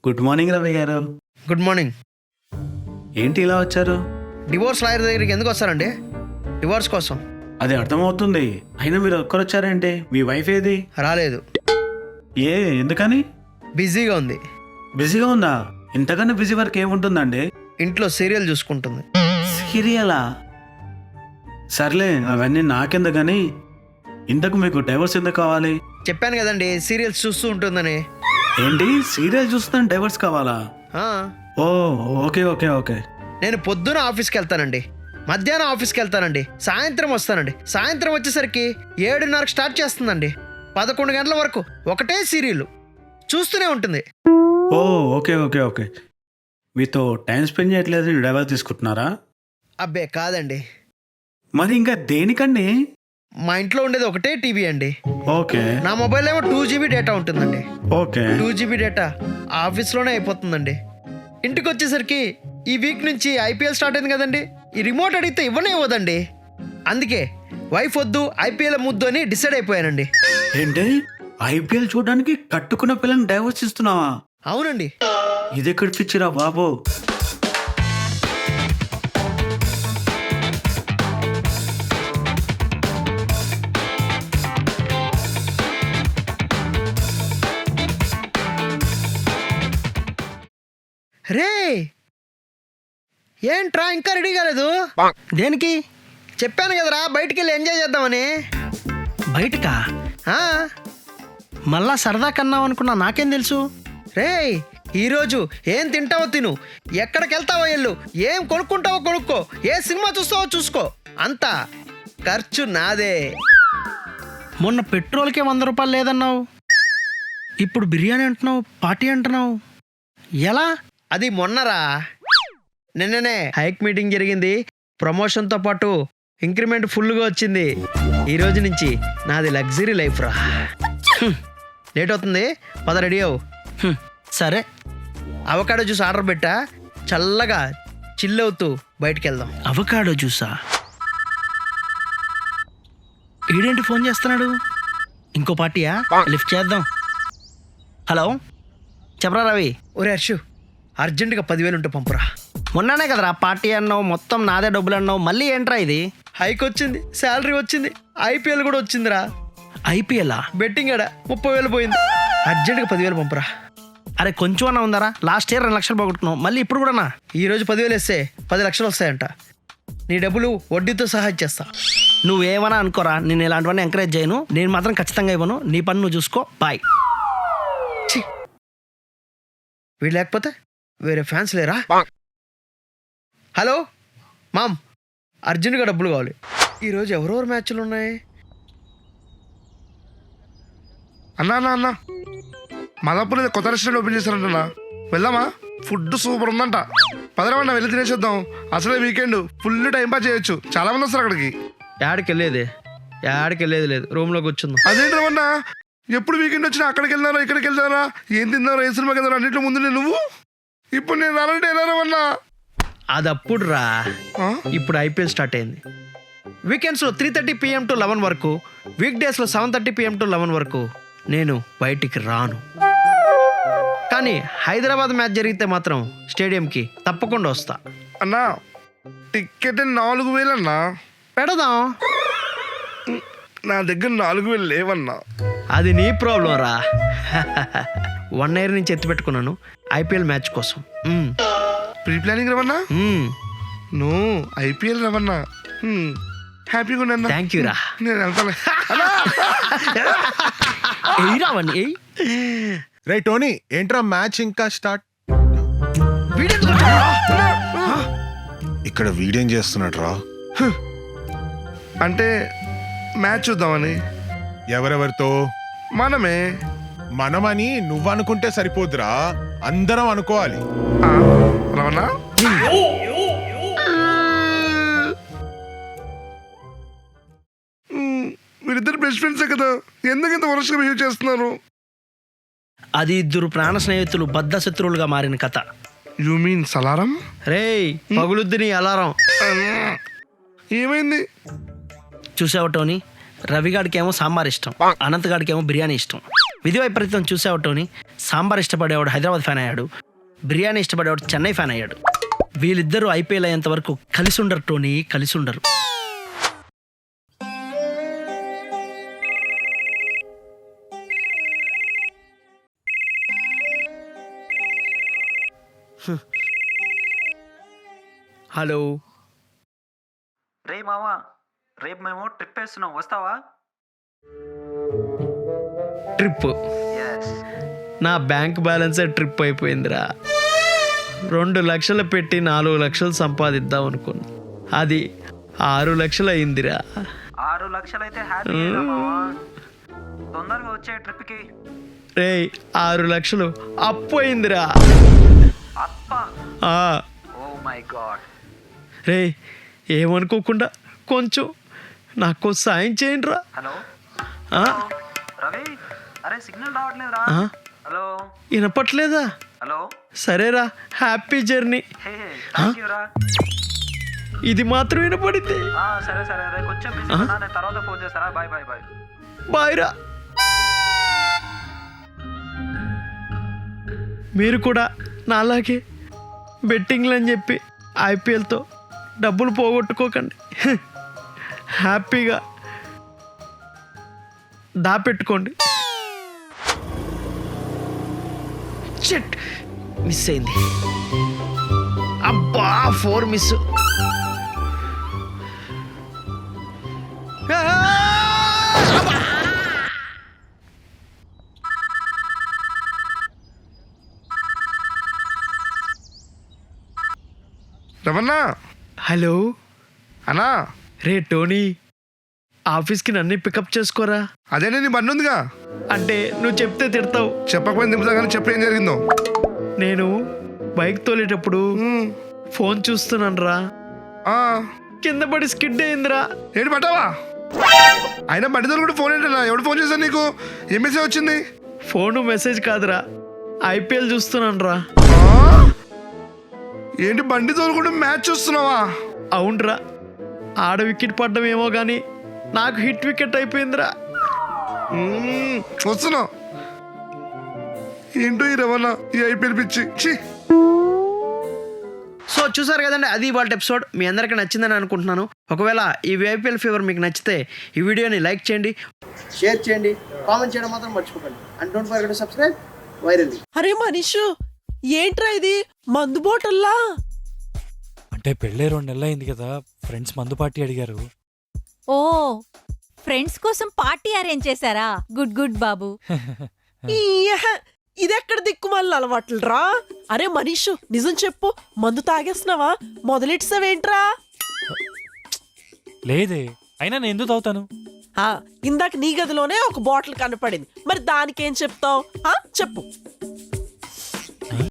Good morning Ravi గారు. Good morning. ఏంటి ఇలా వచ్చారు? డివోర్స్ లాయర్ దగ్గరికి ఎందుకు వస్తారండి? డివోర్స్ కోసం. అది అర్థమవుతుంది, అయినా మీరు ఒక్కరు వచ్చారంటే మీ వైఫ్ ఏది? రాలేదు. ఎందుకని? బిజీగా ఉంది. బిజీగా ఉందా? ఇంతకన్నా బిజీ వర్క్ ఏముంటుందండి? ఇంట్లో సీరియల్ చూసుకుంటుంది. సీరియలా? సర్లే, అవన్నీ నాకెందుకు కానీ ఇంతకు మీకు డైవర్స్ ఎందుకు కావాలి? చెప్పాను కదండి, సీరియల్స్ చూస్తూ ఉంటుందని. ఏంటి, సీరియల్ చూస్తాను డైవర్స్ కావాలా? ఆ, ఓ ఓకే ఓకే ఓకే. నేను పొద్దున ఆఫీస్కి వెళ్తానండి, మధ్యాహ్నం ఆఫీస్కి వెళ్తానండి, సాయంత్రం వస్తానండి. సాయంత్రం వచ్చేసరికి 7:30 స్టార్ట్ చేస్తుందండి. 11 గంటల వరకు ఒకటే సీరియల్ చూస్తూనే ఉంటుంది. ఓ ఓకే ఓకే ఓకే. మీతో టైం స్పెండ్ చేయట్లేదు, డైవర్స్ తీసుకుంటున్నారా? అబ్బే కాదండి, మరి ఇంకా దేనికండి? మా ఇంట్లో ఉండేది ఒకటే టీవీ అండి. ఓకే. నా మొబైల్ ఏమో 2 GB డేటా ఉంటుందండి. ఓకే. 2 GB డేటా ఆఫీస్లోనే అయిపోతుందండి. ఇంటికి వచ్చేసరికి ఈ వీక్ నుంచి IPL స్టార్ట్ అయింది కదండి, ఈ రిమోట్ అడిగితే ఇవ్వనే ఇవ్వదండి. అందుకే వైఫ్ వద్దు, IPL ముద్దు అని డిసైడ్ అయిపోయానండి. ఏంటి, IPL చూడడానికి కట్టుకున్న పిల్లని డైవర్స్ ఇస్తున్నావా? అవునండి. ఇది ఎక్కడ పిచ్చిరా బాబు? రే, ఏంట్రా ఇంకా రెడీ కాలేదు? దేనికి? చెప్పాను కదరా బయటికి వెళ్ళి ఎంజాయ్ చేద్దామని. బయటకా? ఆ, మళ్ళా సరదా కన్నావు అనుకున్నా, నాకేం తెలుసు? రే, ఈరోజు ఏం తింటావో తిను, ఎక్కడికి వెళ్తావో వెళ్ళు, ఏం కొనుక్కుంటావో కొనుక్కో, ఏ సినిమా చూస్తావో చూసుకో, అంతా ఖర్చు నాదే. మొన్న పెట్రోల్కే 100 రూపాయలు లేదన్నావు, ఇప్పుడు బిర్యానీ అంటున్నావు, పార్టీ అంటున్నావు, ఎలా? అది మొన్నరా, నిన్ననే హైక్ మీటింగ్ జరిగింది. ప్రమోషన్తో పాటు ఇంక్రిమెంట్ ఫుల్గా వచ్చింది. ఈ రోజు నుంచి నాది లగ్జరీ లైఫ్ రా. లేట్ అవుతుంది, పద రెడీ అవు. సరే. అవకాడో జ్యూస్ ఆర్డర్ పెట్టా, చల్లగా చిల్ అవుతూ బయటికి వెళ్దాం. అవకాడో జ్యూసా? ఈడేంటి ఫోన్ చేస్తున్నాడు? ఇంకో పార్టీయా? లిఫ్ట్ చేద్దాం. హలో, చెప్పరా రవి. ఒరే హర్షు, అర్జెంటుగా 10,000 ఉంటే పంపురా. మొన్ననే కదరా పార్టీ అన్నావు, మొత్తం నాదే డబ్బులు అన్నావు, మళ్ళీ ఏంట్రా ఇది? హైక్ వచ్చింది, శాలరీ వచ్చింది, IPL కూడా వచ్చిందిరా. IPL? బెట్టింగ్ ఆడ 30,000 పోయింది. అర్జెంటుగా 10,000 పంపురా. అరే కొంచెం అన్నా ఉందారా? లాస్ట్ ఇయర్ 2 లక్షలు పోగొట్టుకున్నావు, మళ్ళీ ఇప్పుడు కూడానా? ఈరోజు 10,000 వేస్తే 10 లక్షలు వస్తాయంట. నీ డబ్బులు వడ్డీతో సహా ఇచ్చేస్తా. నువ్వేమన్నా అనుకోరా, నేను ఇలాంటివన్నీ ఎంకరేజ్ చేయను, నేను మాత్రం ఖచ్చితంగా ఇవ్వను. నీ పని నువ్వు చూసుకో, బాయ్. వీడు లేకపోతే వేరే ఫ్యాన్స్ లేరా? హలో మామ్, అర్జెంటుగా డబ్బులు కావాలి. ఈరోజు ఎవరెవరు మ్యాచ్లు ఉన్నాయి? అన్నా మాదాపూర్ కొత్త రెస్టారెంట్ ఓపెన్ చేశారంటన్నా, వెళ్దామా? ఫుడ్ సూపర్ ఉందంట. పదరామన్నా వెళ్ళి తినేసేద్దాం. అసలే వీకెండ్, ఫుల్ టైం పాస్ చేయొచ్చు, చాలా మంది వస్తారు అక్కడికి. యాడికి వెళ్ళేది లేదు, రూమ్లో కూర్చుందాం. అదేంటన్నా, ఎప్పుడు వీకెండ్ వచ్చినా అక్కడికి వెళ్దారా, ఇక్కడికి వెళ్దారా, ఏం తిన్నారా, ఏ సినిమాకి వెళ్దారా, అన్నింటిలో ముందు నువ్వు. ఇప్పుడు నేను రాలంటే వెళ్ళారమన్నా. అది అప్పుడు రా, ఇప్పుడు IPL స్టార్ట్ అయింది. వీకెండ్స్లో 3:30 PM to 11 వరకు, వీక్ డేస్లో 7:30 PM to 11 వరకు నేను బయటికి రాను. కానీ హైదరాబాద్ మ్యాచ్ జరిగితే మాత్రం స్టేడియంకి తప్పకుండా వస్తా. అన్నా టికెట్ 4,000 అన్నా. పెడదాం. నా దగ్గర 4,000 లేవన్నా. అది నీ ప్రాబ్లం రా. 1 year నుంచి ఎత్తి పెట్టుకున్నాను IPL మ్యాచ్ కోసం. Pre planning Ravanna. No IPL Ravanna. హ్యాపీగా ఉన్నా. థ్యాంక్ యూ రా. నేను వెళ్తాను. రావండి. రే టోనీ, ఏంట్రా మ్యాచ్ ఇంకా స్టార్ట్? ఇక్కడ వీడేం చేస్తున్నాడు రా? అంటే మ్యాచ్ చూద్దామని. ఎవరెవరితో? మనమే. మనమని నువ్వు అనుకుంటే సరిపోదురా, అందరం అనుకోవాలి. రవన్నా, వీరిద్దరు బెస్ట్ ఫ్రెండ్సే కదా, ఎందుకు ఇంత వరుసగా బిహేవ్ చేస్తున్నారు? అది ఇద్దరు ప్రాణ స్నేహితులు బద్ధ శత్రువులుగా మారిన కథ. యు మీన్ సలారం? రేయ్, పగులుద్ది నీ అలారం. ఏమైంది? చూసావు టోనీ, రవిగాడికేమో సాంబార్ ఇష్టం, అనంత్ గాడికేమో బిర్యానీ ఇష్టం. విధి వైపరీత్యం చూసావు టోనీ. సాంబార్ ఇష్టపడేవాడు హైదరాబాద్ ఫ్యాన్ అయ్యాడు, బిర్యానీ ఇష్టపడేవాడు చెన్నై ఫ్యాన్ అయ్యాడు. వీళ్ళిద్దరూ ఐపీఎల్ అయ్యేంత వరకు కలిసి ఉండరు టోనీ, కలిసి ఉండరు. హలో. రే మావా, రేపు మేము ట్రిప్ వేస్తున్నాం, వస్తావా? ట్రిప్? ఎస్. నా బ్యాంక్ బ్యాలెన్సే ట్రిప్ అయిపోయిందిరా. 2 లక్షలు పెట్టి 4 లక్షలు సంపాదిద్దాం అనుకున్నా, అది 6 లక్షలు అయిందిరా. 6 లక్షలు అయితే హ్యాపీ మావా. తొందరగా వచ్చే ట్రిప్కి. రే 6 లక్షలు అప్పు అయిందిరా. అప్పా, ఆ, ఓ మై గాడ్. రే ఏమనుకోకుండా కొంచెం నాకు సాయం చేయండి రా. హలో ఆ? రవి, అరే సిగ్నల్ రావట్లేదురా. ఆ? హలో వినపట్లేదా? హలో. సరేరా, happy journey. Hey thank you రా. ఇది మాత్రం వినపడింది. సరే సరే, రే కొంచెం బిజీ ఉన్నా, నేను తర్వాత ఫోన్ చేస్తారా. Bye bye bye. బాయ్ రా. మీరు కూడా నాలాగే బెట్టింగ్లు అని చెప్పి ఐపీఎల్తో డబ్బులు పోగొట్టుకోకండి. హ్యాపీగా దాపెట్టుకోండి. షిట్, మిస్ అయింది. అబ్బా 4 మిస్. రమన్నా. హలో అన్నా. రే టోనీ, ఆఫీస్కి నన్ను పికప్ చేసుకోరా. అదేనే నీ బండి ఉందిగా. అంటే నువ్వు చెప్తే తిడతావు. చెప్పకపోయింది దింపుతా కానీ చెప్పేం జరిగిందో. నేను బైక్ తోలేటప్పుడు ఉమ్. ఫోన్ చూస్తున్నాను రా, ఆ. కింద పడి స్కిడ్ అయిందిరా. ఏంటి పట్టావా? అయినా బండి తోలు కూడా ఫోన్ ఏంటన్నా? ఎవడు ఫోన్ చేశాను నీకు? ఏం మెసేజ్ వచ్చింది? ఫోను మెసేజ్ కాదురా, ఐపీఎల్ చూస్తున్నాను రా. ఆ? ఏంటి బండి తోలుకుంటూ మ్యాచ్ చూస్తున్నావా? అవునరా, ఆడ వికెట్ పడ్డం ఏమో కానీ నాకు హిట్ వికెట్ అయిపోయిందిరా. వస్తున్నా. ఏంటో ఈ రవాణా, ఈ ఐపీఎల్ పిచ్చి. ఛీ. సో చూసారు కదండి, అది ఇవాళ ఎపిసోడ్. మీ అందరికీ నచ్చిందని అనుకుంటున్నాను. ఒకవేళ ఈ ఐపీఎల్ ఫీవర్ మీకు నచ్చితే ఈ వీడియోని లైక్ చేయండి, షేర్ చేయండి, కామెంట్ చేయడం మాత్రం మర్చిపోకండి. And don't forget to subscribe virally. అరే మనీషు, ఏంట్రా ఇది మందు బాటల్లా? అంటే పెళ్ళే 2 నెలలు అయింది కదా, ఫ్రెండ్స్ మందు పార్టీ అడిగారు. ఓ, ఫ్రెండ్స్ కోసం పార్టీ అరేంజ్ చేశారా? గుడ్ గుడ్ బాబు. ఇదెక్కడ దిక్కుమాలిన అలవాట్లు రా? అరే మనీషు, నిజం చెప్పు, మందు తాగేస్తున్నావా? మొదలెట్సావేంట్రా? లేదే, అయినా నేను ఎందుకు తాగుతాను? ఇందాక నీ గదిలోనే ఒక బాటిల్ కనపడింది, మరి దానికేం చెప్తావు? చెప్పు.